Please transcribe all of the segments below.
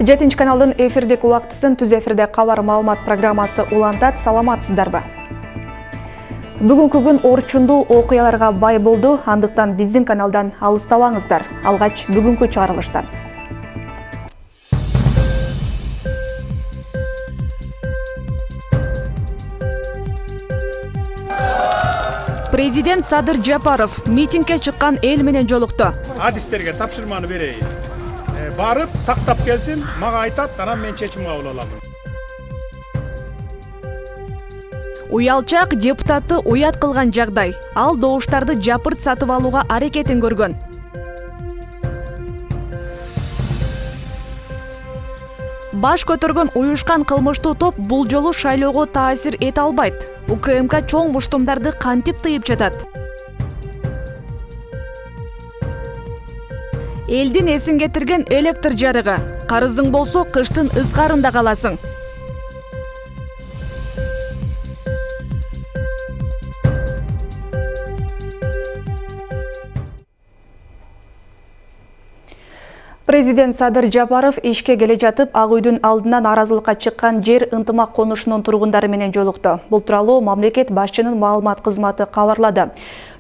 7 каналдын эфирдик убактысын түз эфирде кабар маалымат программасы улантат. Саламатсыздарбы? Бүгүнкү күн орчундуу окуяларга бай болду, андыктан биздин каналдан алыстабаңыздар. Алгач бүгүнкү чыгарылыштан. Президент Садыр Жапаров митингге чыккан эл менен жолукту. Адистерге тапшырманы берейин. Барып, тактап келсин, мага айтат, анан мен чечим кабыл алам. Уялчак депутатты уят кылган жагдай. Ал добуштарды жапырт сатып алууга аракетин көргөн. Баш көтөргөн уюшкан кылмыштуу топ бул жолу шайлоого таасир эте албайт. УКМК чоң буштумдарды кантип тыйып жатат? Элдин эсин кетирген электр жарыгы. Карызың болсо кыштын ызгарында каласың. Президент Садыр Жапаров ишке келе жатып, Ак үйдүн алдынан наразылыкка чыккан жер ынтымак конушунун тургундары менен жолукту. Бул тууралуу мамлекет башчынын маалымат кызматы кабарлады.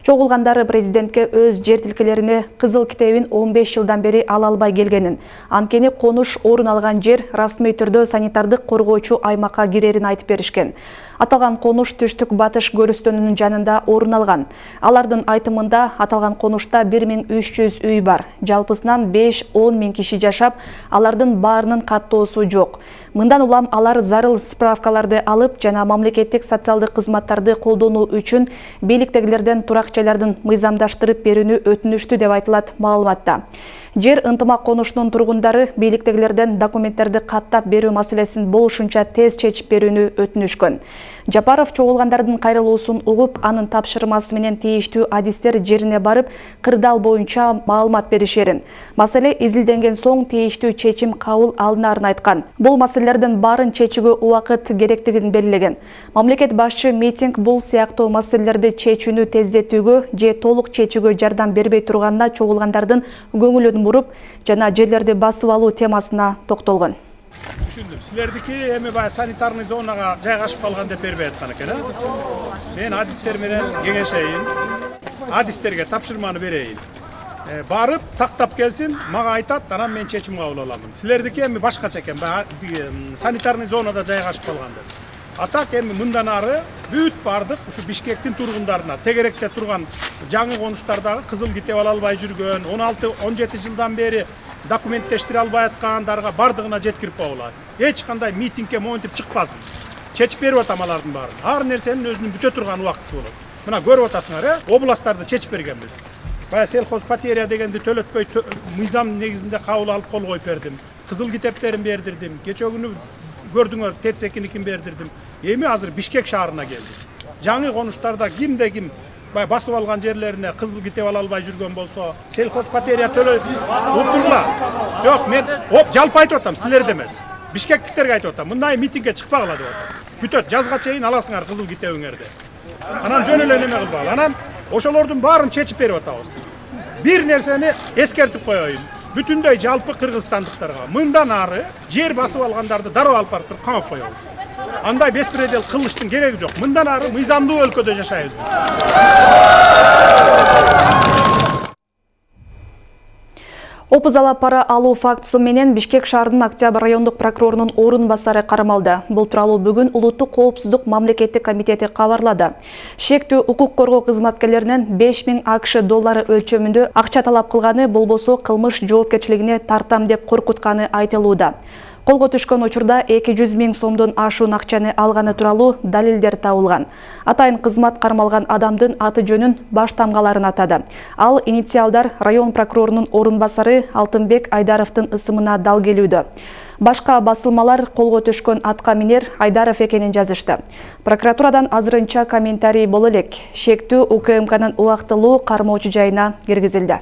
Чогулгандары президентке өз жер тилкелерине кызыл китебин 15 жылдан бери ала албай келгенин, анткени конуш орун алган жер расмий түрдө санитардык коргоочу аймакка кирерин айтып беришкен. Аталган конуш түштүк батыш көрүстөнүнүн жанында орун алган. Алардын айтымында аталган конушта 1300 үй бар. Жалпысынан 5-10 миң киши жашап, алардын баарынын каттоосу жок. Мындан улам алар зарыл справкаларды алып жана мамлекеттик социалдык кызматтарды колдонуу үчүн бийликтегилерден турак жайлардын мыйзамдаштырып берүүнү өтүнүштү деп айтылат маалыматта. Жер ынтымак конушунун тургундары бийликтегилерден документтерди каттап берүү маселесин болушунча тез чечип берүүнү өтүнүшкөн. Жапаров чогулгандардын кайрылуусун угуп, анын тапшырмасы менен тийиштүү адистер жерине барып, кырдаал боюнча маалымат беришерин. Маселе изилденген соң тийиштүү чечим кабыл алынарын айткан. Бул маселелердин баарын чечүүгө убакыт керектигин белгилеген. Мамлекет башчы митинг бул сыяктуу маселелерди чечүүнү тездетүүгө же толук чечүүгө жардам бербей турганына чогулгандардын көңүлүн буруп, жана жерлерди басып алуу темасына токтолгон. Түшүндүм. Силердики эми баягы санитарный зонага жайгашып калган деп бербей аткан экен, Мен адистер менен кеңешейин. Адистерге тапшырманы берейин. Барып, тактап келсин, мага айтат, анан мен чечим кабыл алам. Силердики эми башкача экен, санитарный зонада жайгашып калган деп. Атак эми мындан ары бүт бардык ушу Бишкектин тургундарына, тегеректе турган жаңы конуштардагы кызыл китеп ала албай жүргөн, 16-17 жылдан бери документтештире албай аткандарга бардыгына жеткирип коюлат. Эч кандай митингге моюнтуп чыкпасын. Чечип берип атам алардын баарын. Ар нерсенин өзүнүн бүтө турган убактысы болот. Мына көрүп атасыңар, областтарды чечип бергенбиз. Бая сельхоз потеря дегенди төлөтпөй мыйзам негизинде кабыл алып кол коюп бердим. Кызыл китептерин бердирдим. Кече күнү көрдүңөр, Тетсекиникин бердирдим. Эми азыр Бишкек шаарына келди. Жаңы конуштарда кимде ким басып алган жерлерине кызыл китеп ала албай жүргөн болсо, сельхоз потеря төлөй утурла. Жок, мен жалпы айтып атам, силерде эмес. Бишкектиктерге айтып атам. Мындай митингге чыкпагыла деп атам. Бүтөт, жазга чейин аласыңар кызыл китебиңерди. Анан жөн эле неме кылбагыла. Анан ошолордун баарын чечип берип атабыз. Бир нерсени эскертип коеюн. Бүтүндөй жалпы кыргызстандыктарга мындан ары жер басып алгандарды дароо алып барып камап коебуз. Андай беспредел кылыштын кереги жок. Мындан ары мыйзамдуу өлкөдө жашайбыз биз. Опузала пара алуу фактысы менен Бишкек шаарынын Октябрь райондук прокурорунун орун басары кармалды. Бул тууралуу бүгүн Улуттук коопсуздук мамлекеттик комитети кабарлады. Шектүү укук коргоо кызматкерлеринен 5000 АКШ доллары өлчөмүндө акча талап кылганы, болбосо кылмыш жоопкерчилигине тартам деп коркутканы айтылууда. Колго түшкөн учурда 200 миң сомдон ашуун акчаны алганы тууралуу далилдер табылган. Атайын кызмат кармалган адамдын аты жөнүн, баш тамгаларын атады. Ал инициалдар район прокурорунун орун басары Алтынбек Айдаровдун ысымына дал келүүдө. Башка басылмалар колго түшкөн атка минер Айдаров экенин жазышты. Прокуратурадан азырынча комментарий боло элек. Шектүү УКМКнын убактылуу кармоочу жайына киргизилди.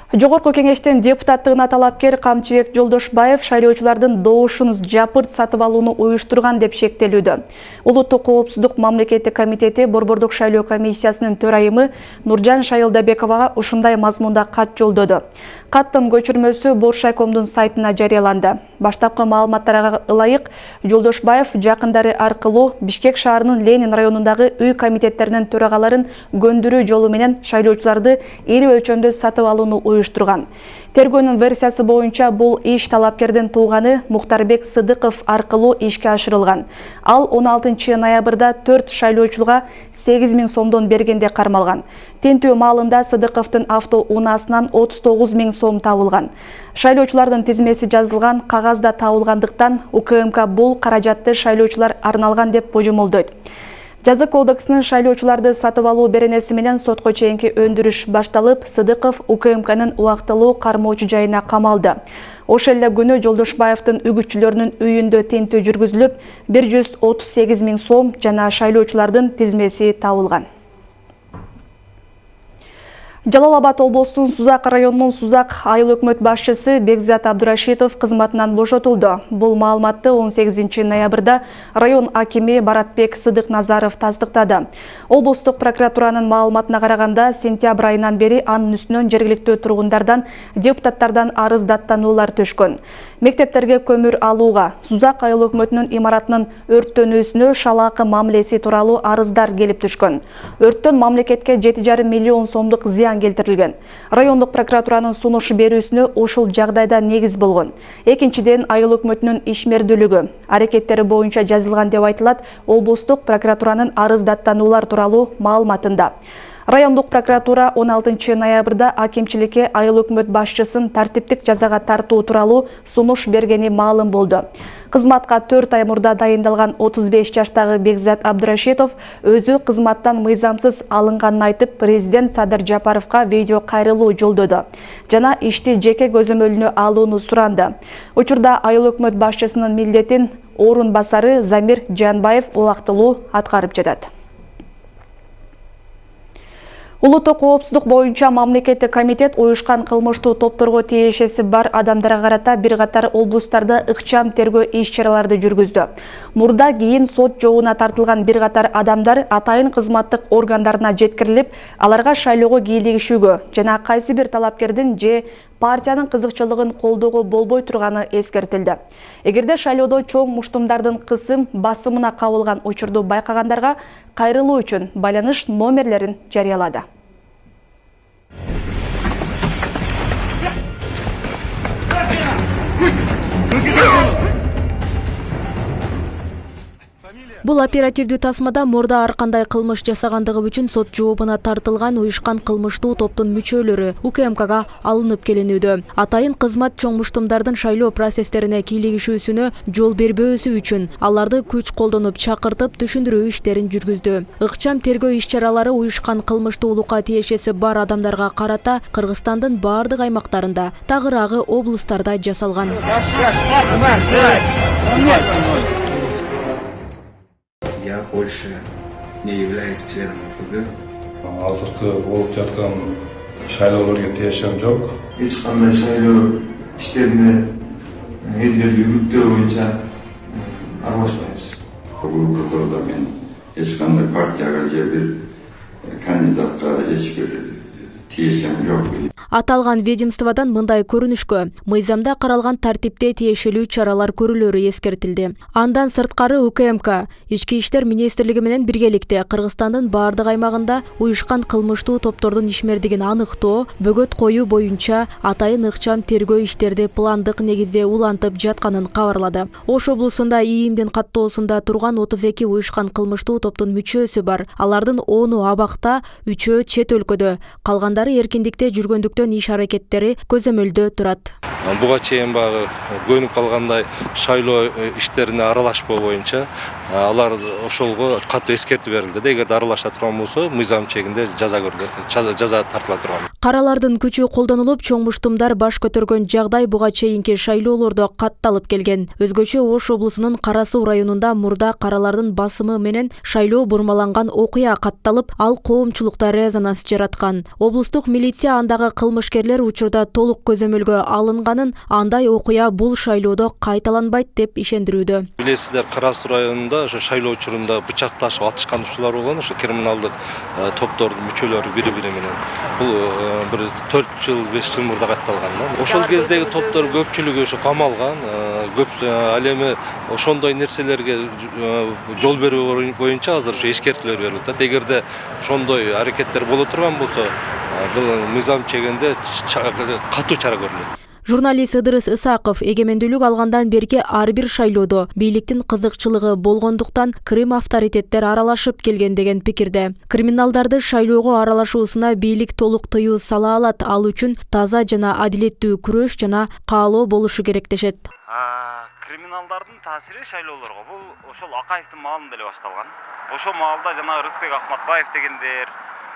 Жогорку кеңештин депутаттыгына талапкер Камчыбек Жолдошбаев шайлоочулардын добушун жапырт сатып алууну уюштурган деп шектелүүдө. Улуттук коопсуздук мамлекеттик комитети Борбордук шайлоо комиссиясынын төрайымы Нуржан Шайылдабековага ушундай мазмунда кат жолдоду. Каттын көчүрмөсү Боршайкомдун сайтына жарыяланды. Баштапкы маалыматтарга ылайык, Жолдошбаев жакындары аркылуу Бишкек шаарынын Ленин районундагы үй комитеттеринин төрагаларын көндүрүү жолу менен шайлоочуларды ири өлчөмдө сатып алууну уюштурган. Тергөөнүн версиясы боюнча бул иш талапкердин тууганы Мухтарбек Сыдыков аркылуу ишке ашырылган. Ал 16 ноябрда 4 шайлоочулга 8.000 сомдон бергенде кармалган. Тинтүү маалында Сыдыковдун автоунаасынан 39.000 сом табылган. Шайлоочулардын тизмеси жазылган кагазда табылгандыктан УКМК бул каражатты шайлоочулар арналган деп божомолдойт. Жаза кодексинин шайлоочуларды сатып алуу беренеси менен сотко чейинки өндүрүш башталып, Сыдыков УКМКнын убактылуу кармоочу жайына камалды. Ошол эле күнү Жолдошбаевдин үгүтчүлөрүнүн үйүндө тинтүү жүргүзүлүп, 138.000 сом жана шайлоочулардын тизмеси табылган. Жалал Абад облусунун Сузак районунун Сузак айыл өкмөт башчысы Бекзат Абдурашитов кызматынан бошотулду. Бул маалыматты 18 ноябрда район акими Баратбек Сыдык Назаров тастыктады. Облустук прокуратуранын маалыматына караганда, сентябрь айынан бери анын үстүнөн жергиликтүү тургундардан, депутаттардан арыз даттануулар түшкөн. Мектептерге көмүр алууга, Сузак айыл өкмөтүнүн имаратынын өрттөнүүсүнө шалаакы мамилеси тууралуу арыздар келип түшкөн. Өрттөн мамлекетке 7,5 миллион сомдук зыян келтирилген. Райондук прокуратуранын сунуш берүүсүнө ушул жагдайда негиз болгон. Экинчиден, айыл өкмөтүнүн ишмердүүлүгү, аракеттери боюнча жазылган деп айтылат облустук прокуратуранын арыз даттануулар тууралуу маалыматында. Райондук прокуратура 16 ноябрда акимчиликке айыл өкмөт башчысын тартиптик жазага тартуу тууралуу сунуш бергени маалым болду. Кызматка 4 ай мурда дайындалган 35 жаштагы Бекзат Абдурашитов өзү кызматтан мыйзамсыз алынганын айтып, президент Садыр Жапаровго видео кайрылуу жолдоду жана ишти жеке көзөмөлүнө алууну суранды. Учурда айыл өкмөт башчысынын милдетин орун басары Замир Жанбаев убактылуу аткарып жатат. Улуттук коопсуздук боюнча мамлекеттик комитет уюшкан кылмыштуу топторго тиешеси бар адамдарга карата бир катар облустарда ыкчам тергөө иш-чараларды жүргүздү. Мурда кийин сот жообуна тартылган бир катар адамдар атайын кызматтык органдарына жеткирилип, аларга шайлоого кийлигишүүгө жана кайсы бир талапкердин же партиянын кызыкчылыгын колдоого болбой турганы эскертилди. Эгерде шайлоодо чоң муштумдардын кысым басымына кабылган учурду байкагандарга кайрылуу үчүн байланыш номерлерин жарыялады. Бул оперативдүү тасмада мурда ар кандай кылмыш жасагандыгы үчүн сот жообуна тартылган уюшкан кылмыштуу топтун мүчөлөрү УКМКга алынып келинүүдө. Атайын кызмат чоң муштумдардын шайлоо процесстерине кийлигишүүсүнө жол бербөөсү үчүн аларды күч колдонуп чакыртып түшүндүрүү иштерин жүргүздү. Ыкчам тергөө иш-чаралары уюшкан кылмыштуулукка тиешеси бар адамдарга карата Кыргызстандын бардык аймактарында, тагыраагы облустарда жасалган. Я больше не являюсь членом ОПГ. Азыркы болуп жаткан шайлоолорго тиешем жок. Эч кандай шайлоо иштерине элдерди үгүттөө боюнча аралашпайбыз. Бүгүнкү күндө мен эч кандай партияга же бир кандидатка эч бир тиешем жок. Аталган ведомстводан мындай көрүнүшкө мыйзамда каралган тартипте тиешелүү чаралар көрүлөрү эскертилди. Андан сырткары УКМК Ички иштер министрлиги менен биргеликте Кыргызстандын бардык аймагында уюшкан кылмыштуу топтордун ишмердигин аныктоо, бөгөт коюу боюнча атайын ыкчам тергөө иштерди пландык негизде улантып жатканын кабарлады. Ош облусунда ИИМдин каттоосунда турган 32 уюшкан кылмыштуу топтун мүчөсү бар. Алардын 10-у абакта, 3-өө чет өлкөдө, калгандары эркиндикте жүргөндүктөн иш аракеттери көзөмөлдө турат. Буга чейин багы көнүп калгандай шайлоо иштерине аралашпоо боюнча алар ошолго катуу эскертүү берилди. Эгерде аралаша турган болсо, мыйзам чегинде жаза тартыла турган. Каралардын күчү колдонулуп, чоң муштумдар баш көтөргөн жагдай буга чейинки шайлоолордо катталып келген. Өзгөчө Ош облусунун Кара Суу районунда мурда каралардын басымы менен шайлоо бурмаланган окуя катталып, ал коомчулукта резонанс жараткан. Облустук милиция андагы кылмышкерлер учурда толук көзөмөлгө алынганын, андай окуя бул шайлоодо кайталанбайт деп ишендирүүдө. Билесиздер, Кара Суу районунда ошо шайлоо учурунда бычакташып атышкан учурлар болгон, ошо криминалдык топтордун мүчөлөрү бири-бири менен. Бул bir 4 жыл 5 жыл мурда катталган. Ошол кездеги топтор көпчүлүгү ошо камалган. Көп ал эми ошондой нерселерге жол берүү боюнча азыр ошо эскертүүлөр берилет. Эгерде ошондой аракеттер боло турган болсо, бул мыйзам чегинде катуу чара көрүлөт. Журналист Ыдырыс Ысаков эгемендүүлүк алгандан берки ар бир шайлоодо бийликтин кызыкчылыгы болгондуктан Крым авторитеттер аралашып келген деген пикирде. Криминалдарды шайлоого аралашуусуна бийлик толук тыюу сала алат, ал үчүн таза жана адилеттүү күрөш жана каалоо болушу керек дешет. Криминалдардын таасири шайлоолорго бул ошол Акаевдин маалында эле башталган. Ошол маалда жана Рыспек Ахматбаев дегендер,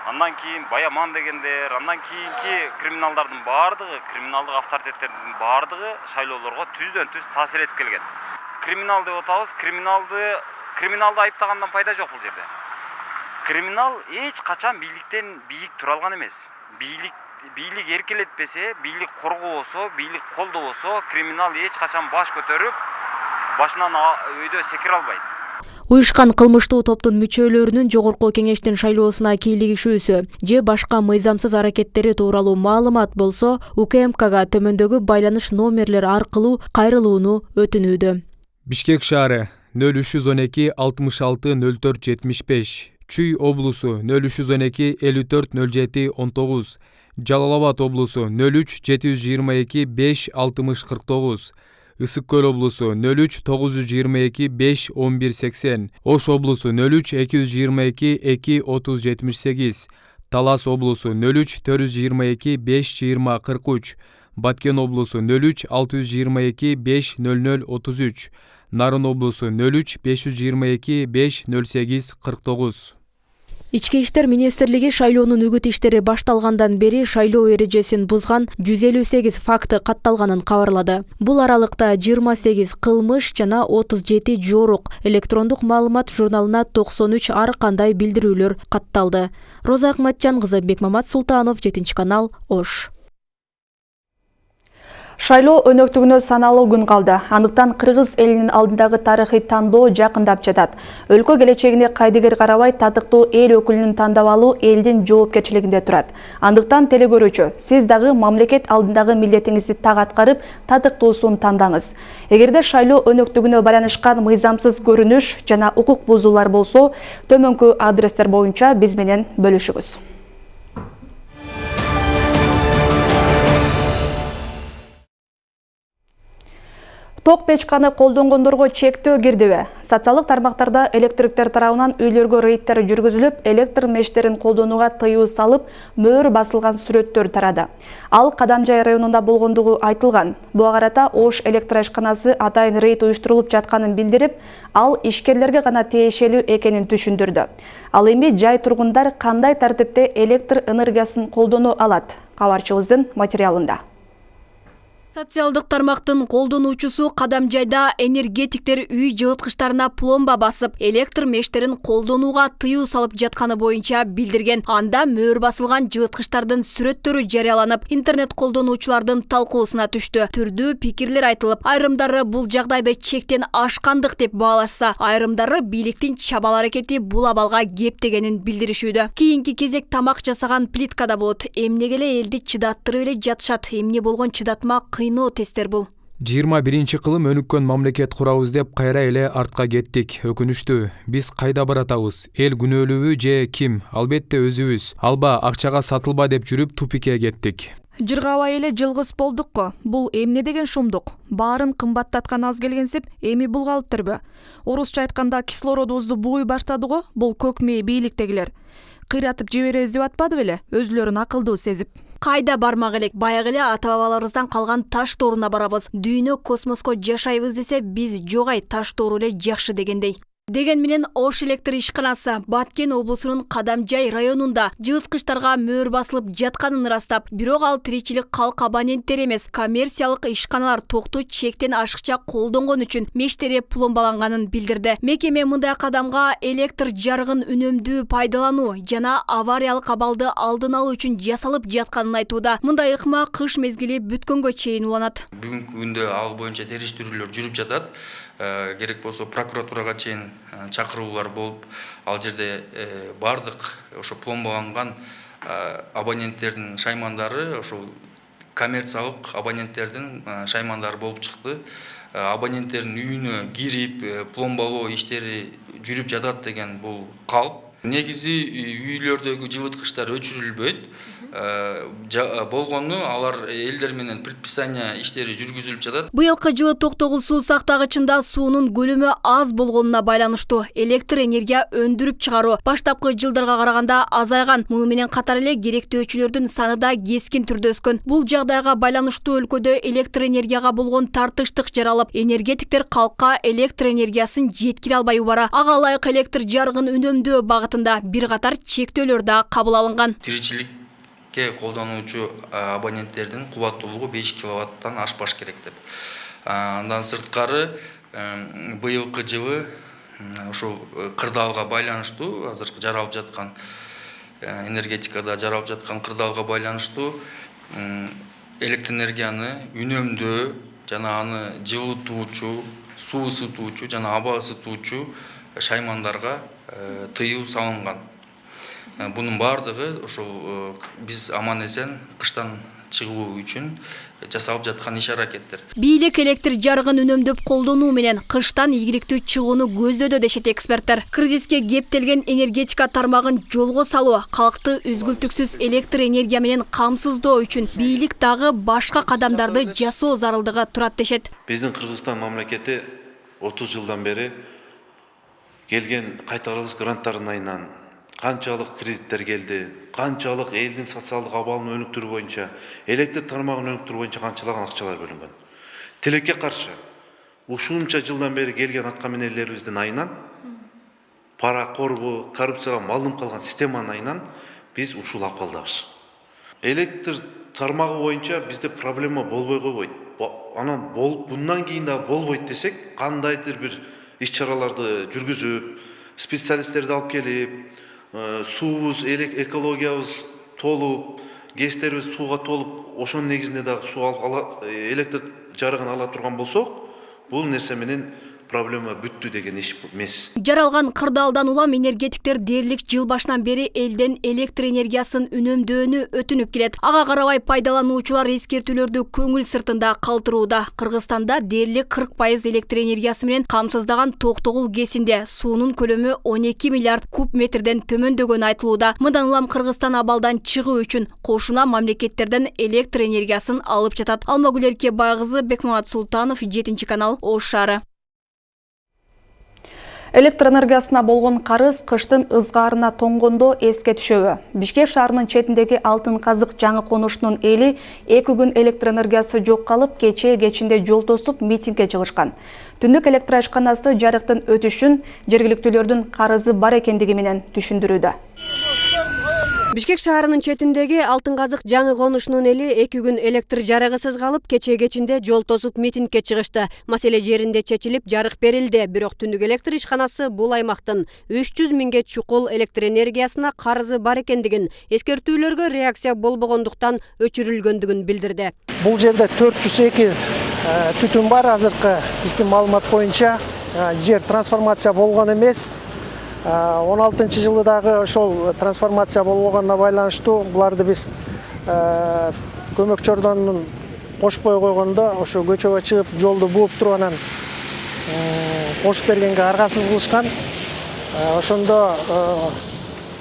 андан кийин Баяман дегендер, андан кийинки криминалдардын баардыгы, криминалдык авторитеттердин баардыгы шайлоолорго түздөн-түз таасир этип келген. Криминал деп атабыз, криминалды айыптагандан пайда жок бул жерде. Криминал эч качан бийликтен бийик тура алган эмес. Бийлик эркелетпесе, бийлик коргобосо, бийлик колдобосо, криминал эч качан баш көтөрүп, башынан өйдө секире албайт. Уюшкан кылмыштуу топтун мүчөлөрүнүн жогорку кеңештин шайлоосуна кийлигишүүсү же башка мыйзамсыз аракеттери тууралуу маалымат болсо, УКМКга төмөндөгү байланыш номерлери аркылуу кайрылууну өтүнүүдө. Бишкек шаары 0312 66 04 75, Чүй облусу 0312 54 07 19, Жалал-Абад облусу 03 722 5 60 49, Ысык Көл облусу 03 922 5 11 80, Ош облусу 03 222 2 30 78, Талас облусу 03 422 5 20 43, Баткен облусу 03 622 5 00 33, Нарын облусу 03 522 5 08 49. Ички иштер министрлиги шайлоонун үгүт иштери башталгандан бери шайлоо эрежесин бузган 158 факты катталганын кабарлады. Бул аралыкта 28 кылмыш жана 37 жорук, электрондук маалымат журналына 93 ар кандай билдирүүлөр катталды. Роза Акматжан кызы, Бекмамат Султанов, 7 канал, Ош. Шайлоо өнөктүгүнө саналуу күн калды. Андыктан кыргыз элинин алдындагы тарыхый тандоо жакындап жатат. Өлкө келечегине кайдыгер карабай татыктуу эл өкүлүн тандап алуу элдин жоопкерчилигинде турат. Андыктан телекөрүүчү, сиз дагы мамлекет алдындагы милдетиңизди так аткарып, татыктуусун тандаңыз. Эгерде шайлоо өнөктүгүнө байланышкан мыйзамсыз көрүнүш жана укук бузуулар болсо, төмөнкү адрестер боюнча биз менен бөлүшүңүз. Ток печканы колдонгондорго чектөө кирдиби? Социалдык тармактарда электриктер тарабынан үйлөргө рейдтер жүргүзүлүп, электр мештерин колдонууга тыюу салып, мөөр басылган сүрөттөр тарады. Ал Кадамжай районунда болгондугу айтылган. Буга карата Ош электр ашканасы атайын рейд уюштурулуп жатканын билдирип, ал ишкерлерге гана тиешелүү экенин түшүндүрдү. Ал эми жай тургундар кандай тартипте электр энергиясын колдоно алат? Кабарчыбыздын материалында. Социалдык тармактын колдонуучусу Кадамжайда энергетиктер үй жылыткычтарына пломба басып, электр мештерин колдонууга тыюу салып жатканы боюнча билдирген. Анда мөөр басылган жылыткычтардын сүрөттөрү жарыяланып, интернет колдонуучулардын талкуусуна түштү. Түрдүү пикирлер айтылып, айрымдары бул жагдайды чектен ашкандык деп баалашса, айрымдары бийликтин чабал аракети бул абалга кептегенин билдиришүүдө. Кийинки кезек тамак жасаган плиткада болот. Эмнеге эле элди чыдаттырып эле жатышат, эмне болгон чыдатма кыйноо тесттер бул. 21-кылым өнүккөн мамлекет курабыз деп кайра эле артка кеттик. Өкүнүштүү. Биз кайда баратабыз? Эл күнөөлүүбү же ким? Албетте өзүбүз. Алба, акчага сатылба деп жүрүп тупикке кеттик. Жыргабай эле жылгыз болдукко. Бул эмне деген шумдук? Баарын кымбаттаткан аз келгенсип, эми бул калыптырбы? Орусча айтканда кислородубузду бууй баштады го, бул көкмей бийликтегилер. Кыйратып жиберебиз деп атпады беле? Өзүлөрүн акылдуу сезип. Кайда бармак элек, баягы эле ата-бабаларыбыздан калган таш тооруна барабыз. Дүйнө космоско жашайбыз десе, биз жогай таш тоору эле жакшы дегендей. Деген менен Ош электр ишканасы Баткен облусунун Кадамжай районунда жылыткычтарга мөөр басылып жатканын ырастап, бирок ал тиричилик калк абоненттер эмес, коммерциялык ишканалар токту чектен ашыкча колдонгон үчүн мештери пломбаланганын билдирди. Мекеме мындай кадамга электр жарыгын үнөмдүү пайдалануу жана авариялык абалды алдын алуу үчүн жасалып жатканын айтууда. Мындай ыкма кыш мезгили бүткөнгө чейин уланат. Бүгүнкү күндө ал боюнча териштирүүлөр жүрүп жатат. Керек болсо прокуратурага чейин чакыруулар болуп, ал жерде бардык ошо пломбаланган абоненттердин шаймандары ошо коммерциялык абоненттердин шаймандары болуп чыкты. Абоненттердин үйүнө кирип пломбалоо иштери жүрүп жатат деген бул калп. Негизи үйлөрдөгү жылыткычтар өчүрүлбөйт. Болгону алар элдер менен предписание иштери жүргүзүлүп жатат. Быйылкы жылы токтогул суу сактагычында суунун көлөмү аз болгонуна байланыштуу электр энергия өндүрүп чыгаруу баштапкы жылдарга караганда азайган. Муну менен катар эле керектөөчүлөрдүн саны да кескин түрдө өскөн. Бул жагдайга байланыштуу өлкөдө электр энергияга болгон тартыштык жаралып, энергетиктер калкка электр энергиясын жеткире албай убара. Ага ылайык электр жарыгын үнөмдөө багытында бир катар чектөөлөр да кабыл алынган. Тиричиликке колдонуучу абоненттердин кубаттуулугу 5 киловаттан ашпаш керек деп. Андан сырткары быйылкы жылы ошол кырдаалга байланыштуу азыр жаралып жаткан энергетикада жаралып жаткан кырдаалга байланыштуу электр энергияны үнөмдөө жана аны жылытуучу, суу ысытуучу жана аба ысытуучу шаймандарга тыюу салынган. Бунун бардыгы ошол биз аман эсен кыштан чыгуу үчүн жасалып жаткан иш-аракеттер. Бийлик электр жарыгын үнөмдөп колдонуу менен кыштан ийгиликтүү чыгууну көздөдө дешет эксперттер. Кризиске кептелген энергетика тармагын жолго салуу, калкты үзгүлтүксүз электр энергия менен камсыздоо үчүн бийлик дагы башка кадамдарды жасоо зарылдыгы турат дешет. Биздин Кыргызстан мамлекети 30 жылдан бери келген кайтарылыш гранттарынан канчалык кредиттер келди, канчалык элдин социалдык абалын өнүктүрүү боюнча, электр тармагын өнүктүрүү боюнча канчалаган акчалар бөлүнгөн. Тилекке каршы ушунча жылдан бери келген аткаминерлерибиздин айынан пара корбу, коррупцияга малдым калган системанын айынан биз ушул акыбалдабыз. Электр тармагы боюнча бизде проблема болбой койбойт. Анан bundan кийин да болбойт десек, кандайдыр бир иш-чараларды жүргүзүп, специалисттерди алып келип, суубуз, экологиябыз толуп, гэстерибиз сууга толуп, ошонун негизинде дагы электр жарыгын ала турган болсок, бул нерсе менен проблема бүттү деген иш эмес. Жаралган кырдаалдан улам энергетиктер дээрлик жыл башынан бери элден электр энергиясын үнөмдөөнү өтүнүп келет. Ага карабай пайдалануучулар эскертүүлөрдү көңүл сыртында калтырууда. Кыргызстанда дээрлик 40% электр энергиясы менен камсыздаган Токтогул КЭСинде суунун көлөмү 12 миллиард куб метрден төмөндөгөнү айтылууда. Мындан улам Кыргызстан абалдан чыгуу үчүн кошуна мамлекеттерден электр энергиясын алып жатат. Алмагүл Эркебайкызы, Бекмамат Султанов, 7 канал, Ош шаары. Электр энергиясына болгон карыз кыштын ызгаарына тоңгондо эске түшөбү. Бишкек шаарынын четиндеги Алтын Казык жаңы конушунун эли 2 күн электр энергиясы жок калып, кечинде жол тосуп митингге чыгышкан. Түндүк электр ишканасы жарыктын өтүшүн жергиликтүүлөрдүн карызы бар экендиги менен түшүндүрүүдө. Бишкек шаарынын четиндеги Алтын Казык жаңы конушунун эли 2 күн электр жарыгысыз калып, кечинде жол тосуп митингге чыгышты. Маселе жеринде чечилип, жарык берилди. Бирок түндүк электр ишканасы бул аймактын 300 миңге чукул электр энергиясына карызы бар экендигин, эскертүүлөргө реакция болбогондуктан өчүрүлгөндүгүн билдирди. Бул жерде 402 түтүн бар. Азыркы биздин маалымат боюнча жер трансформация болгон эмес. 16 жылы дагы ошол трансформация болбогонуна байланыштуу буларды биз көмөкчөрдөн кошпой койгондо ошо көчөгө чыгып жолду бууп туруп анан кошуп бергенге аргасыз кылышкан. Ошондо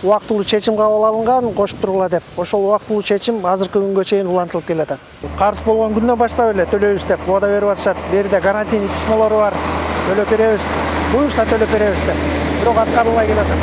убактылуу чечим кабыл алынган, кошуп тургула деп. Ошол убактылуу чечим азыркы күнгө чейин улантылып келатат. Карыз болгон күндөн баштап эле төлөйбүз деп убада берип атышат. Берде гарантийный письмолору бар. Төлөп беребиз. Буюрса төлөп беребиз деп. бирок аткарылбай келатат.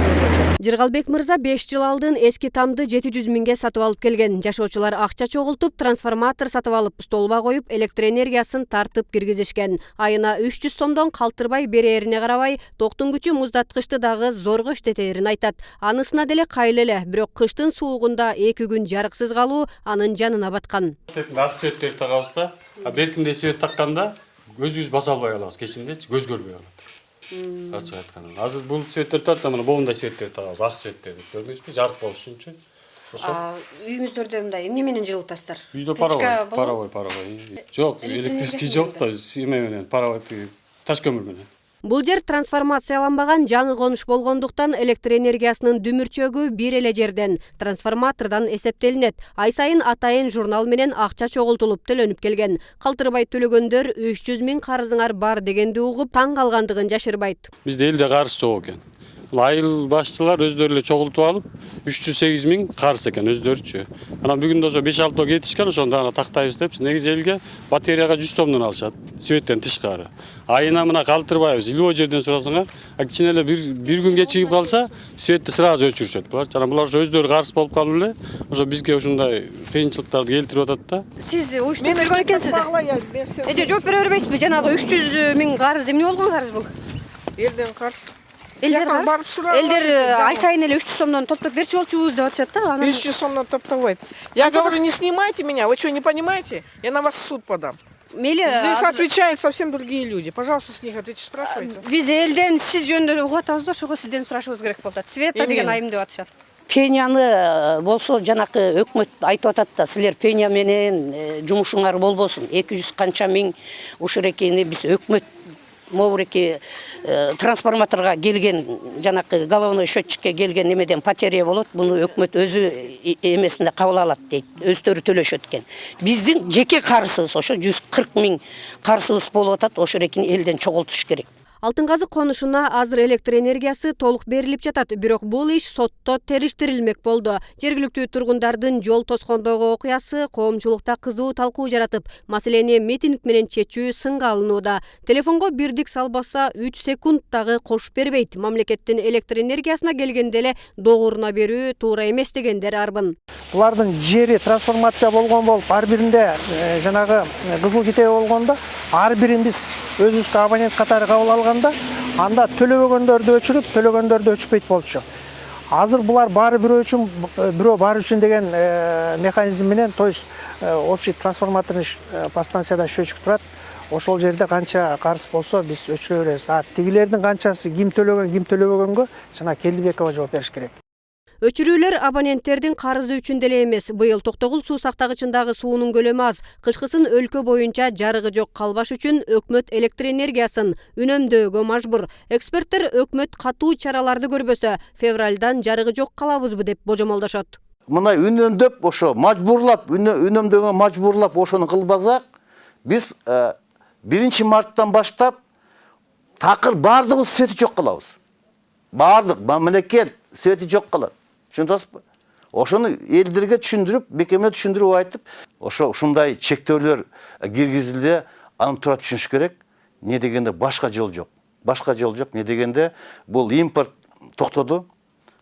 Жыргалбек мырза 5 жыл алдын эски тамды 700 миңге сатып алып келген. Жашоочулар акча чогултуп, трансформатор сатып алып, столба коюп, электр энергиясын тартып киргизишкен. Айына 300 сомдон калтырбай берерине карабай, токтун күчү муздаткычты дагы зорго иштетерин айтат. Анысына деле кайыл эле, бирок кыштын суугунда 2 күн жарыксыз калуу анын жанына баткан. Ак светтерди тагабыз да, беркинде свет такканда көзүбүз баса албай калабыз, кечиндечи көз көрбөй калат. Ачык айтканда. Азыр бул светтерди тартып, мына боундай светтерди тагабыз, ак светтерди. Көрдүңүзбү? Жарык болуш үчүнчү. Үйүңүздөрдө мындай эмне менен жылытасыздар? Үйдө паровой. Жок, электрический жок да, эме менен, паровой таш көмүр менен. Бул жер трансформацияланбаган жаңы конуш болгондуктан электр энергиясынын дүмүрчөгү бир эле жерден, трансформатордон эсептелинет. Ай сайын атайын журнал менен акча чогултулуп төлөнүп келген. Калтырбай төлөгөндөр 300 миң карызыңар бар дегенди угуп таң калгандыгын жашырбайт. Бизде элде карыз жок экен. Айыл башчылар өздөрү эле чогултуп алып, 308 миң карыз экен өздөрүчү. Анан бүгүн ошо 5-6 кетишкен, ошондо ана тактайбыз депчи. Негизи элге батареяга 100 сомдон алышат, светтен тышкары. Айына мына калтырбайбыз, илөө жерден сурасаңар, кичине эле бир күн кечигип калса, светти сразу өчүрүшөт булар. Жана булар ошо өздөрү карыз болуп калып эле, ошо бизге ушундай кыйынчылыктарды келтирип атат да. Сиз уюштуруп жүргөн экенсиз да. Жооп бере бербейсизби? Жанагы 300 миң карыз эмне болгон карыз бул? Элден карыз. Элдер ай сайын эле 300 сомдон топтоп берчи болчубуз деп атышат да. 300 сомдон топтобойт. Я говорю, не снимайте меня, вы что, не понимаете? Я на вас в суд подам. Здесь отвечают совсем другие люди. Пожалуйста, с них ответьте, спрашивайте. Биз элден сиз жөнүндө угуп атабыз да, ошого сизден сурашыбыз керек болуп атат. Света деген айым деп атышат. Пеняны болсо жанакы өкмөт айтып атат да, силер пеня менен жумушуңар болбосун. 200 канча миң ушул экени биз өкмөт могуреки трансформаторга келген, жанакы головной счетчикке келген эмеден потеря болот. Буну өкмөт өзү эмесинде кабыл алат дейт. Өздөрү төлөшөт экен. Биздин жеке карызыбыз ошо 140 миң карызыбыз болуп атат. Ошол экени элден чогултуш керек. Алтын казык конушуна азыр электр энергиясы толук берилип жатат, бирок бул иш сотто териштирилмек болду. Жергиликтүү тургундардын жол тоскондогу окуясы коомчулукта кызуу талкуу жаратып, маселени митинг менен чечүү сынга алынууда. Телефонго бирдик салбаса 3 секунд дагы кошуп бербейт. Мамлекеттин электр энергиясына келгенде эле догуруна берүү туура эмес дегендер арбын. Булардын жери трансформация болгон болуп, ар биринде жанагы кызыл китеби болгондо, ар бирин биз өзүбүзгө абонент катары кабыл алганда, анда төлөбөгөндөрдү өчүрүп, төлөгөндөрдү өчпөйт болчу. Азыр булар баары бирөө үчүн, бирөө баары үчүн деген механизм менен, то есть общий трансформаторный подстанцияда счетчик турат. Ошол жерде канча карыз болсо биз өчүрө беребиз. Тигилердин канчасы ким төлөгөн, ким төлөбөгөнгө жана Келдибекова жооп бериш керек. Өчүрүүлөр абоненттердин карызы үчүн деле эмес. Быйыл Токтогул суу сактагычындагы суунун көлөмү аз. Кышкысын өлкө боюнча жарыгы жок калбаш үчүн өкмөт электр энергиясын үнөмдөөгө мажбур. Эксперттер өкмөт катуу чараларды көрбөсө, февралдан жарыгы жок калабызбы деп божомолдошот. Мына үнөмдөп, ошо мажбурлап, үнөмдөөгө мажбурлап ошону кылбасак, биз 1 марттан баштап такыр бардыгы свети жок кылабыз. Бардык мамлекет свети жок калат. Түшүнөсүзбү? Ошону элдерге түшүндүрүп, бекемне түшүндүрүп айтып, ушундай чектөөлөр киргизилди, аны туура түшүнүш керек. Не дегенде башка жол жок. Башка жол жок. Не дегенде бул импорт токтоду.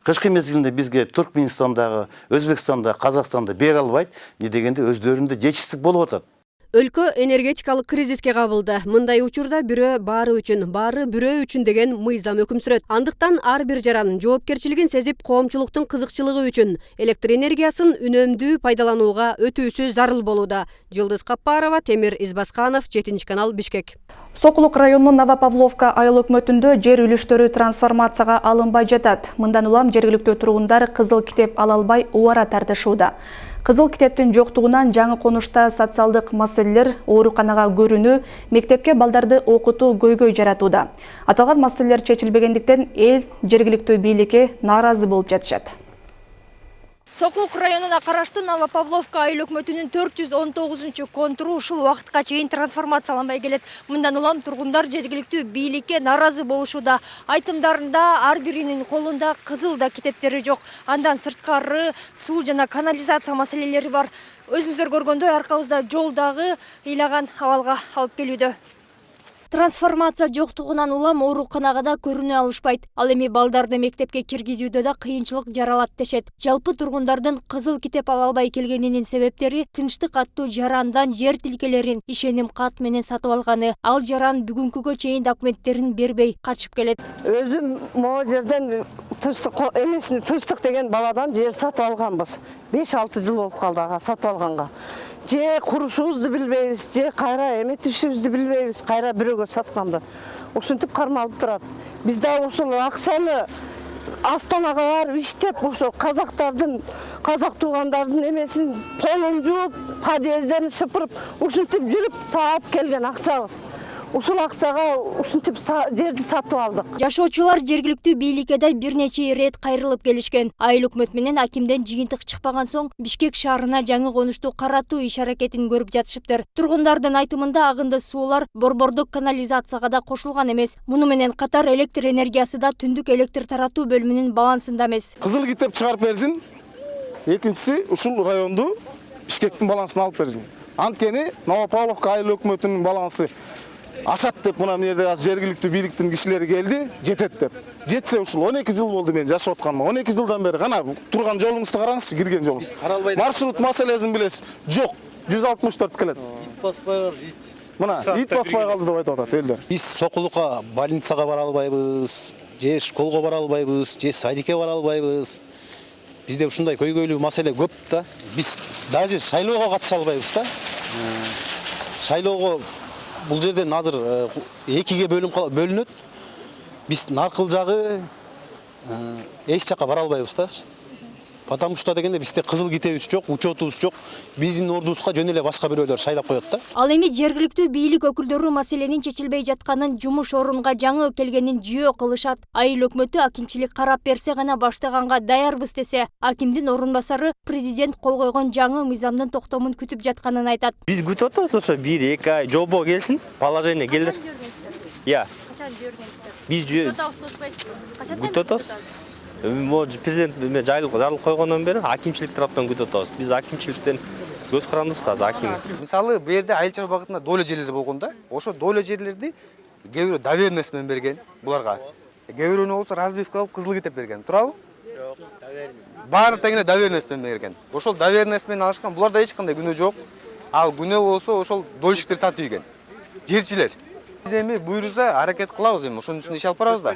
Кышкы мезгилинде бизге Түркмөнстандагы, Өзбекстанда, Казакстанда бере албайт. Не дегенде өздөрүндө жетишсиздик болуп атат. Өлкө энергетикалык кризиске кабылды. Мындай учурда бирөө баары үчүн, баары бирөө үчүн деген мыйзам өкүм сүрөт. Андыктан ар бир жаран жоопкерчилигин сезип, коомчулуктун кызыкчылыгы үчүн электр энергиясын үнөмдүү пайдаланууга өтүүсү зарыл болууда. Жылдыз Каппарова, Темир Избасканов, 7-канал, Бишкек. Сокулук районунун Новопавловка айыл өкмөтүндө жер үлүштөрү трансформацияга алынбай жатат. Мындан улам жергиликтүү тургундар кызыл китеп ала албай убара тартышууда. Кызыл китептин жоктугунан жаңы конушта социалдык маселелер, ооруканага көрүнүү, мектепке балдарды окутуу көйгөй жаратууда. Аталган маселелер чечилбегендиктен эл жергиликтүү бийликке нааразы болуп жатышат. Сокулук районуна караштуу Новопавловка айыл өкмөтүнүн 419-контуру ушул убакытка чейин трансформацияланбай келет. Мындан улам тургундар жергиликтүү бийликке нааразы болушууда. Айтымдарында ар биринин колунда кызыл да китептери жок. Андан сырткары суу жана канализация маселелери бар. Өзүңүздөр көргөндөй аркабызда жол дагы ыйлаган абалга алып келүүдө. Трансформация жоктугунан улам ооруканага да көрүнө алышпайт. Ал эми балдарды мектепке киргизүүдө да кыйынчылык жаралат дешет. Жалпы тургундардын кызыл китеп ала албай келгенинин себептери тынчтык аттуу жарандан жер тилкелерин ишеним кат менен сатып алганы. Ал жаран бүгүнкүгө чейин документтерин бербей качып келет. Өзүм могу жерден тынчтык деген баладан жер сатып алганбыз. 5-6 жыл болуп калды ага сатып алганга. Же курушубузду билбейбиз, же кайра эметишибизди билбейбиз, кайра бирөөгө сатканды. Ушинтип кармалып турат. Биз да ушул акчаны Астанага барып иштеп, ошо казак туугандардын эмесин колун жууп, подъездерин шыпырып, ушинтип жүрүп таап келген акчабыз. Ушул акчага ушинтип жерди сатып алдык. Жашоочулар жергиликтүү бийликке да бир нече ирет кайрылып келишкен. Айыл өкмөт менен акимден жыйынтык чыкпаган соң Бишкек шаарына жаңы конушту каратуу иш аракетин көрүп жатышыптыр. Тургундардын айтымында агынды суулар борбордук канализацияга да кошулган эмес. Муну менен катар электр энергиясы да түндүк электр таратуу бөлүмүнүн балансында эмес. Кызыл китеп чыгарып берсин. Экинчиси ушул районду Бишкектин балансына алып берсин. Анткени Новопавловка айыл өкмөтүнүн балансы ашат деп мына жерде жергиликтүү бийликтин кишилери келди, жетет деп. Жетсе ушул 12 жыл болду мен жашап атканыма. 12 жылдан бери гана турган жолуңузду караңызчы, кирген жолуңуз. Маршрут маселесин билесиз. Жок, 164 келет. Ит баспай калды. Мына ит баспай калды деп айтып атат элдер. Биз Сокулукка больницага бара албайбыз, же школго бара албайбыз, же садикке бара албайбыз. Бизде ушундай көйгөйлүү маселе көп да. Биз даже шайлоого катыша албайбыз да. Шайлоого бул жерден азыр экиге бөлүнөт. Биз наркыл жагы эч жака бара албайбыз да. Потому что дегенде бизде кызыл китебибиз жок, учетубуз жок. Биздин ордубузга жөн эле башка бирөөлөр шайлап коет да. Ал эми жергиликтүү бийлик өкүлдөрү маселенин чечилбей жатканын, жумуш орунга жаңы келгенин жүйө кылышат. Айыл өкмөтү акимчилик карап берсе гана баштаганга даярбыз десе, акимдин орун басары президент кол койгон жаңы мыйзамдын токтомун күтүп жатканын айтат. Биз күтүп атабыз ошо 1-2 ай жобо келсин, положение келди. Качан жибергенсиздер? Биз күтүп атабыз. Президент жайлык койгондон бери акимчилик тараптан күтүп атабыз. Биз акимчиликтен көз карандыбыз азыр аким. Мисалы, бу жерде айыл чарба багытында доля жерлери болгон да. Ошо доля жерлерди кээ бирөө доверенность менен берген буларга. Кээ бирөөнө болсо разбивка кылып кызыл китеп берген. Туурабы? Жок, доверенность. Баары тегине доверенность менен берген. Ошол доверенность менен алышкан. Буларда эч кандай күнөө жок. Ал күнөө болсо ошол дольщиктер сатып ийген. Жерчилер. Биз эми буйруза аракет кылабыз эми, ошонун үчүн иш алып барабыз да.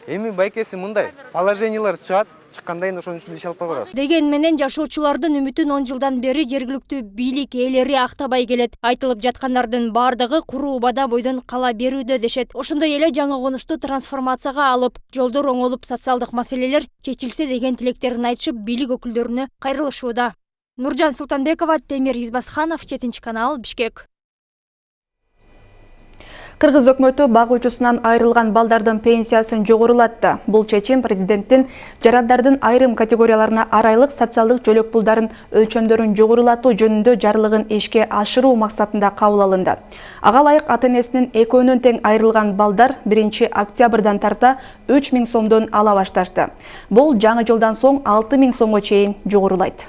Эми байкеси мындай, положениялар чыгат, чыккандайын ошонун үчүн иш алып барабыз. Деген менен жашоочулардын үмүтүн 10 жылдан бери жергиликтүү бийлик ээлери актабай келет. Айтылып жаткандардын бардыгы куруу убада бойдон кала берүүдө дешет. Ошондой эле жаңы конушту трансформацияга алып, жолдор оңолуп, социалдык маселелер чечилсе деген тилектерин айтышып, бийлик өкүлдөрүнө кайрылышууда. Нуржан Султанбекова, Темир Избасханов, 7 канал, Бишкек. Кыргыз өкмөтү багуучусунан айрылган балдардын пенсиясын жогорулатты. Бул чечим президенттин жарандардын айрым категорияларына арайлык социалдык жөлөк пулдарын өлчөмдөрүн жогорулатуу жөнүндө жарлыгын ишке ашыруу максатында кабыл алынды. Ага ылайык ата-энесинин экөөнөн тең айрылган балдар 1 октябрдан тарта 3000 сомдон ала башташты. Бул жаңы жылдан соң 6000 сомго чейин жогорулайт.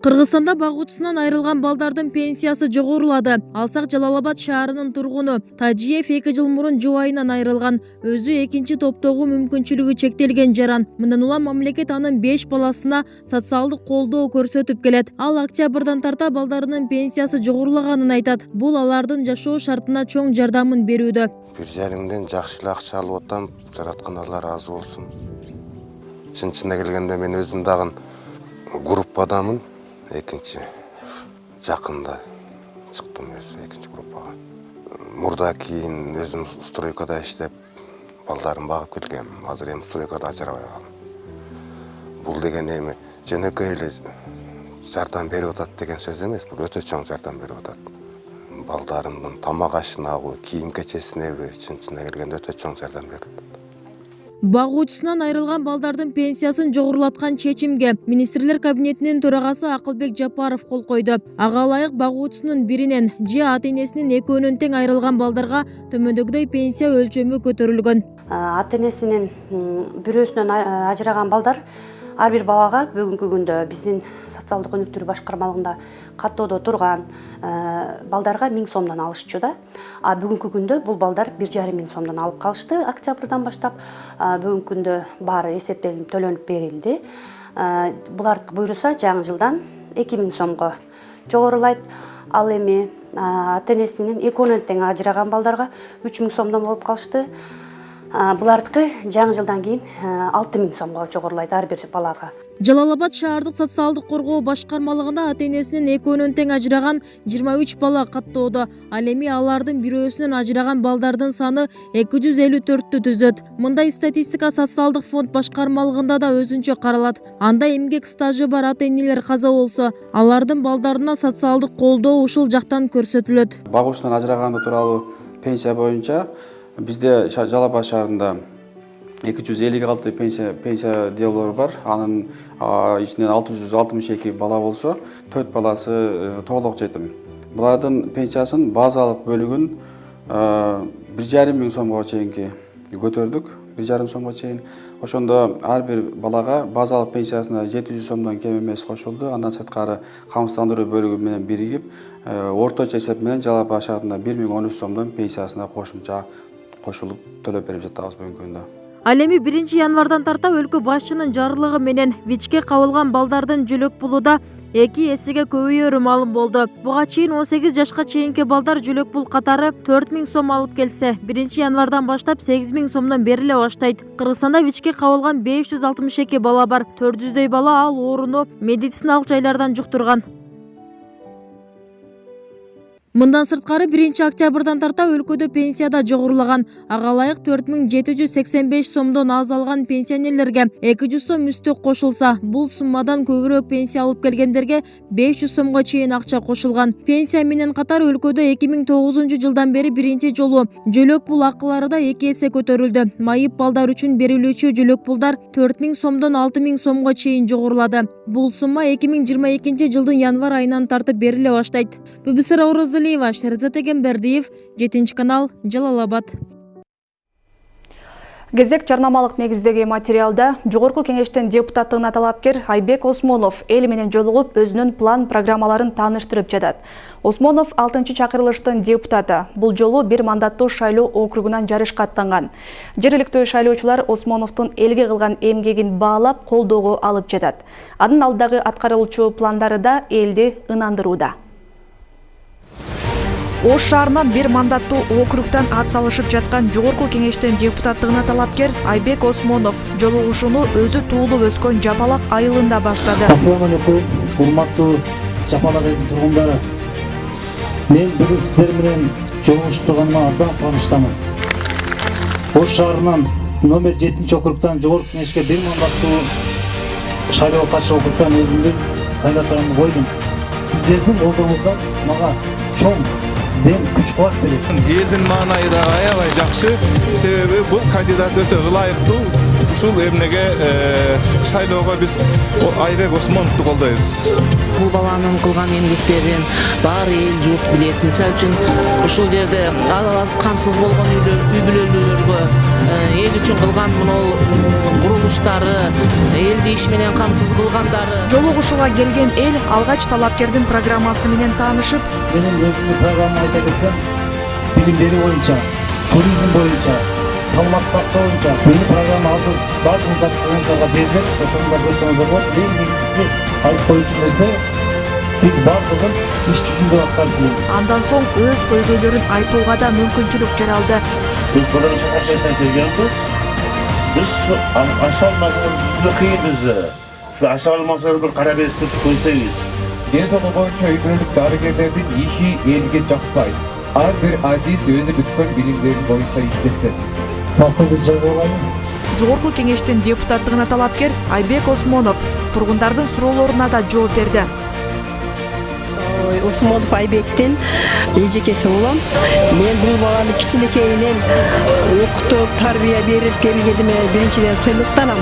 Кыргызстанда багуучусунан айрылган балдардын пенсиясы жогорулады. Алсак Жалал-Абад шаарынын тургуну Тажиев 2 жыл мурун жубайынан айрылган. Өзү экинчи топтогу мүмкүнчүлүгү чектелген жаран. Мындан улам мамлекет анын 5 баласына социалдык колдоо көрсөтүп келет. Ал октябрдан тарта балдарынын пенсиясы жогорулаганын айтат. Бул алардын жашоо шартына чоң жардамын берүүдө. Бир жарымдан жакшы эле акча алып атам, жараткан Алла разы болсун. Чын-чынына келгенде мен өзүм дагы группадамын. Экинчи жакында чыктым экинчи группага. Мурда кийин өзүм стройкада иштеп, балдарым багып келгем. Азыр эми стройкада ажырабай калдым. Бул деген эми жөнөкөй эле жардам берип атат деген сөз эмес, бул өтө чоң жардам берип атат. Балдарымдын тамак ашына, кийим кечесине чын-чынына келгенде өтө чоң жардам берип атат. Багуучусунан айрылган балдардын пенсиясын жогорулаткан чечимге министрлер кабинетинин төрагасы Акылбек Жапаров кол койду. Ага ылайык багуучусунун биринен же ата-энесинин экөөнөн тең айрылган балдарга төмөндөгүдөй пенсия өлчөмү көтөрүлгөн. Ата-энесинин бирөөсүнөн ажыраган балдар Ар бир балага бүгүнкү күндө биздин социалдык өнүктүрүү башкармалыгында каттоодо турган балдарга 1000 сомдон алышчу да. А бүгүнкү күндө бул балдар 1,5 сомдон алып калышты октябрдан баштап. Бүгүнкү күндө баары эсептелип төлөнүп берилди. Буларды буйруса жаңы жылдан 2000 сомго жогорулайт. Ал эми ата-энесинин экөөнөн тең ажыраган балдарга 3000 сомдон болуп калышты. Булардыкы жаңы жылдан кийин 6000 сомго жогорулайт ар бир балага. Жалал-Абад шаардык социалдык коргоо башкармалыгында ата-энесинин экөөнөн тең ажыраган 23 бала каттоодо. Ал эми алардын бирөөсүнөн ажыраган балдардын саны 254-тү түзөт. Мындай статистика социалдык фонд башкармалыгында да өзүнчө каралат. Анда эмгек стажы бар ата-энелер каза болсо, алардын балдарына социалдык колдоо ушул жактан көрсөтүлөт. Багуучунан ажыраганды тууралуу пенсия боюнча бизде Жалал-Абад шаарында 256 пенсия делолор бар. Анын ичинен 662 бала болсо, 4 баласы толук жетим. Булардын пенсиясын базалык бөлүгүн 1,5 сомго чейинки көтөрдүк. 1,5 сомго чейин. Ошондо ар бир балага базалык пенсиясына 700 сомдон кем эмес кошулду. Андан сырткары камсыздандыруу бөлүгү менен биригип, орточо эсеп менен Жалал-Абад шаарында 1013 сомдон пенсиясына кошумча кошулуп төлөп берип жатабыз бүгүнкү күндө. Ал эми 1 январдан тарта өлкө башчынын жарлыгы менен ВИЧке кабылган балдардын жөлөк пулу да 2 эсеге көбөйөрү маалым болду. Буга чейин 18 жашка чейинки балдар жөлөк пул катары 4000 сом алып келсе, 1 январдан баштап 8000 сомдон бериле баштайт. Кыргызстанда ВИЧке кабылган 562 бала бар. 400дөй бала ал ооруну медициналык жайлардан жуктурган. Мындан сырткары 1 октябрдан тарта өлкөдө пенсияда жогорулаган. Ага ылайык 4785 сомдон аз алган пенсионерлерге 200 сом үстү кошулса, бул суммадан көбүрөөк пенсия алып келгендерге 500 сомго чейин акча кошулган. Пенсия менен катар өлкөдө 2009 жылдан бери биринчи жолу жөлөк пул акылары да 2 эсе көтөрүлдү. Майып балдар үчүн берилүүчү жөлөк пулдар 4000 сомдон 6000 сомго чейин жогорулады. Бул сумма 2022 жылдын январ айынан тартып бериле баштайт. Бүбүсара Орозалиева, Шерзат Эгембердиев, 7 канал, Жалал-Абад. Кезек жарнамалык негиздеги материалда Жогорку кеңештин депутаттыгына талапкер Айбек Осмонов эл менен жолугуп өзүнүн план программаларын тааныштырып жатат. Осмонов 6-чакырылыштын депутаты. Бул жолу бир мандаттуу шайлоо округунан жарышка аттанган. Жергиликтүү шайлоочулар Осмоновдун элге кылган эмгегин баалап, колдоого алып жатат. Анын алдагы аткарылчу пландары да элди ынандырууда. Ош шаарынан бир мандаттуу округдан ат салышып жаткан Жогорку кеңештин депутаттыгына талапкер Айбек Осмонов жолугушууну өзү туулуп өскөн Жапалак айылында баштады. Ассаламу алейкум, урматтуу Жапалак айылынын тургундары. Мен бүгүн сиздер менен жолугушуп турганыма абдан кубанычтамын. Ош шаарынан номер 7 округдан Жогорку кеңешке бир мандаттуу шайлоого катышып округдан өзүмдүн кандидатурамды койдум. Сиздердин колдооңуздар мага чоң дем күч кубат берет. Элдин маанайы да аябай жакшы, себеби бул кандидат өтө ылайыктуу. Ушул эмнеге шайлоого биз Айбек Осмоновду колдойбуз. Бул баланын кылган эмгектерин баары эл журт билет. Мисалы үчүн ушул жерде аз камсыз болгон үй бүлөлөргө эл үчүн кылган мынол курулуштары, элди иш менен камсыз кылгандары. Жолугушууга келген эл алгач талапкердин программасы менен таанышып, менин өзүмдүн программамды айта кетсем, билимдери боюнча, туризм боюнча, саламаттык сактоо боюнча менин программа азыр бардыгыңыздарга берилет. Ошондо көрсөңүздөр болот. Эң негизгиси айтып коюучу нерсе, биз бардыгын иш жүзүндө аткарып келебиз. Андан соң өз көйгөйлөрүн айтууга да мүмкүнчүлүк жаралды. Biz burada şaşırtmak geldik. Biz aşağı almasını kıyırız. Şu aşağı almasını bir karabesini koysayız. Deniz solu boyunca ülkelik dargelerin işi elge çakpaydı. Ar bir adis özü bütkön bilimlerin boyunca işlesin. Bakıldı жазалайын. Жогорку кеңештин депутаттыгына талапкер Айбек Осмонов тургундардын суроолоруна да жооп берди. Осмонов Айбектин эжекеси болом. Мен бул баланы кичинекейинен окуп уктуп тарбия берип келгениме биринчиден сыйлыктанам.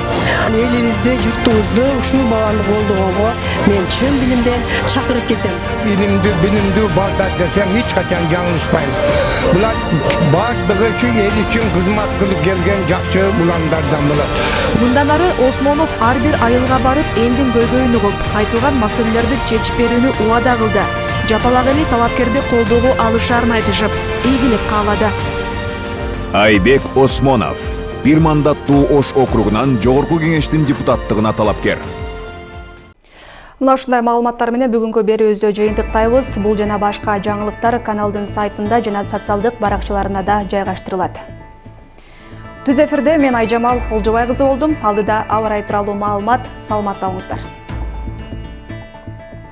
Элибизди, журтубузду ушул баалуу колдогонго мен чын дилимден чакырып кетем. Ilimdi, bilimdi, balda desem hiç kaçan yanlışmayın. Bular bardығы şu el için hizmet kılıp gelgen jakşı bulanlardan bular. Bundan ары Осмонов ар бир айылга барып, элдин көйгөйүн угуп, айтылган маселелерди чечип берүүнү убада кылды. Жапалак эли талапкерди колдоого алышарын айтышып, ийгилик каалады. Айбек Осмонов, бир мандаттуу Ош округунан Жогорку кеңештин депутаттыгына талапкер. Мына ушундай маалыматтар менен бүгүнкү берүүбүздү жыйынтыктайбыз. Бул жана башка жаңылыктар каналдын сайтында жана социалдык баракчаларына да жайгаштырылат. Түз эфирде мен Айжамал Олжобай кызы болдум. Алдыда аба ырайы тууралуу маалымат. Саламатта болуңуздар.